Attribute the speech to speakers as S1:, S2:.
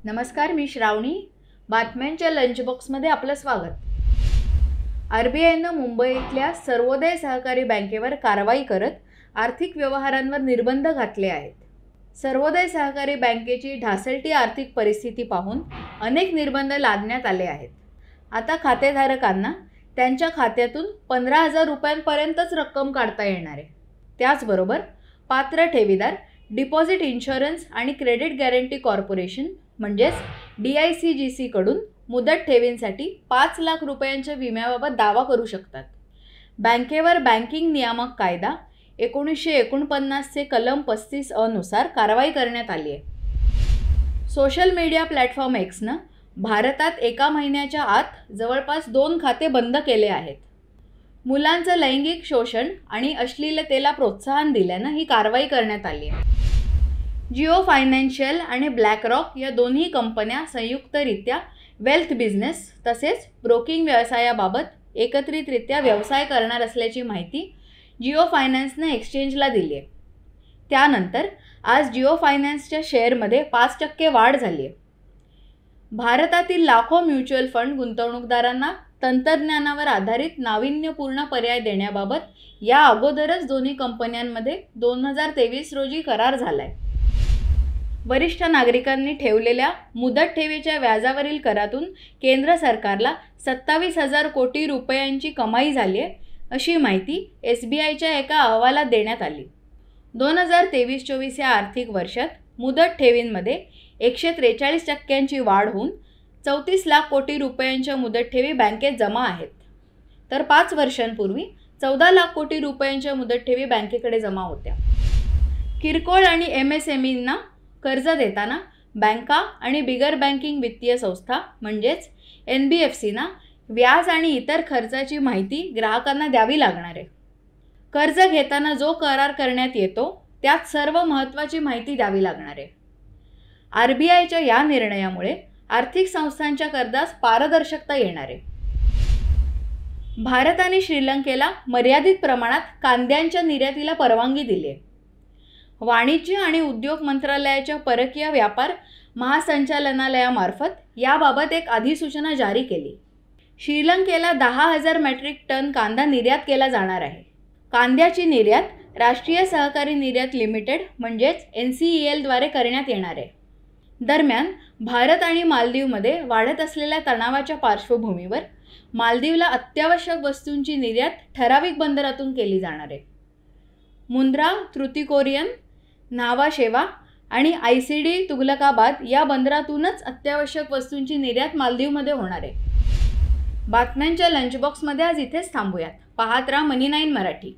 S1: नमस्कार, मी श्रावणी. बातम्यांच्या लंच बॉक्समध्ये आपलं स्वागत. आरबीआयनं मुंबईतल्या सर्वोदय सहकारी बँकेवर कारवाई करत आर्थिक व्यवहारांवर निर्बंध घातले आहेत. सर्वोदय सहकारी बँकेची ढासळती आर्थिक परिस्थिती पाहून अनेक निर्बंध लादण्यात आले आहेत. आता खातेधारकांना त्यांच्या खात्यातून 15,000 रुपयांपर्यंतच रक्कम काढता येणार आहे. त्याचबरोबर पात्र ठेवीदार डिपॉझिट इन्शुरन्स आणि क्रेडिट गॅरंटी कॉर्पोरेशन म्हणजेच DICGC कडून मुदत ठेवींसाठी 5 लाख रुपयांच्या विम्याबाबत दावा करू शकतात. बँकेवर बँकिंग नियामक कायदा 1949 चे कलम 35 अ नुसार कारवाई करण्यात आली आहे. सोशल मीडिया प्लॅटफॉर्म Xनं भारतात एका महिन्याच्या आत जवळपास 2 खाते बंद केले आहेत. मुलांचं लैंगिक शोषण आणि अश्लीलतेला प्रोत्साहन दिल्यानं ही कारवाई करण्यात आली आहे. जिओ फायनान्शियल आणि ब्लॅकरॉक या दोन्ही कंपन्या संयुक्तरित्या वेल्थ बिझनेस तसेच ब्रोकिंग व्यवसायाबाबत एकत्रितरित्या व्यवसाय करणार असल्याची माहिती जिओ फायनान्सनं एक्सचेंजला दिली आहे. त्यानंतर आज जिओ फायनान्सच्या शेअरमध्ये 5% वाढ झाली आहे. भारतातील लाखो म्युच्युअल फंड गुंतवणूकदारांना तंत्रज्ञानावर आधारित नाविन्यपूर्ण पर्याय देण्याबाबत या अगोदरच दोन्ही कंपन्यांमध्ये 2023 रोजी करार झाला आहे. वरिष्ठ नागरिकांनी ठेवलेल्या मुदत ठेवीच्या व्याजावरील करातून केंद्र सरकारला 27,000 कोटी रुपयांची कमाई झाली आहे, अशी माहिती SBIच्या एका अहवालात देण्यात आली. 2023-24 या आर्थिक वर्षात मुदत ठेवींमध्ये 143% वाढ होऊन 34 लाख कोटी रुपयांच्या मुदत ठेवी बँकेत जमा आहेत. तर 5 वर्षांपूर्वी 14 लाख कोटी रुपयांच्या मुदत ठेवी बँकेकडे जमा होत्या. किरकोळ आणि MSMEंना कर्ज देताना बँका आणि बिगर बँकिंग वित्तीय संस्था म्हणजेच NBFCना व्याज आणि इतर खर्चाची माहिती ग्राहकांना द्यावी लागणार आहे. कर्ज घेताना जो करार करण्यात येतो त्यात सर्व महत्त्वाची माहिती द्यावी लागणार आहे. RBIच्या या निर्णयामुळे आर्थिक संस्थांच्या कर्जास पारदर्शकता येणार आहे. भारत आणि श्रीलंकेला मर्यादित प्रमाणात कांद्यांच्या निर्यातीला परवानगी दिली आहे. वाणिज्य आणि उद्योग मंत्रालयाच्या परकीय व्यापार महासंचालनालयामार्फत याबाबत एक अधिसूचना जारी केली. श्रीलंकेला 10,000 मेट्रिक टन कांदा निर्यात केला जाणार आहे. कांद्याची निर्यात राष्ट्रीय सहकारी निर्यात लिमिटेड म्हणजेच NCEL द्वारे करण्यात येणार आहे. दरम्यान भारत आणि मालदीवमध्ये वाढत असलेल्या तणावाच्या पार्श्वभूमीवर मालदीवला अत्यावश्यक वस्तूंची निर्यात ठराविक बंदरातून केली जाणार आहे. मुंद्रा, तुतीकोरियन, न्हावा शेवा आणि ICD तुगलकाबाद या बंदरातूनच अत्यावश्यक वस्तूंची निर्यात मालदीवमध्ये होणार आहे. बातम्यांच्या लंच बॉक्समध्ये आज इथेच थांबूयात. पाहत राहा मनी 9 मराठी.